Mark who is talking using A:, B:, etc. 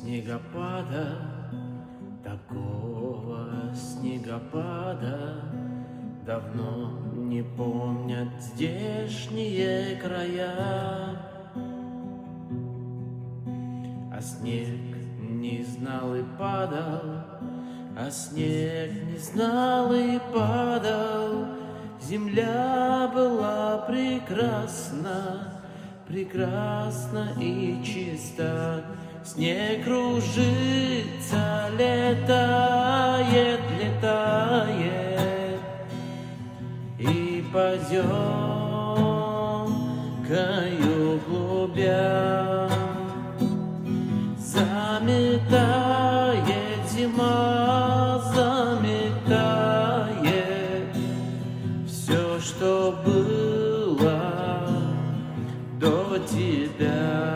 A: снегопада, такого снегопада давно не помнят здешние края. А снег не знал и падал, а снег не знал и падал. Земля была прекрасна, прекрасна и чиста. Снег кружится, летает, летает, и поземкою глубя заметает зима, заметает все, что было до тебя.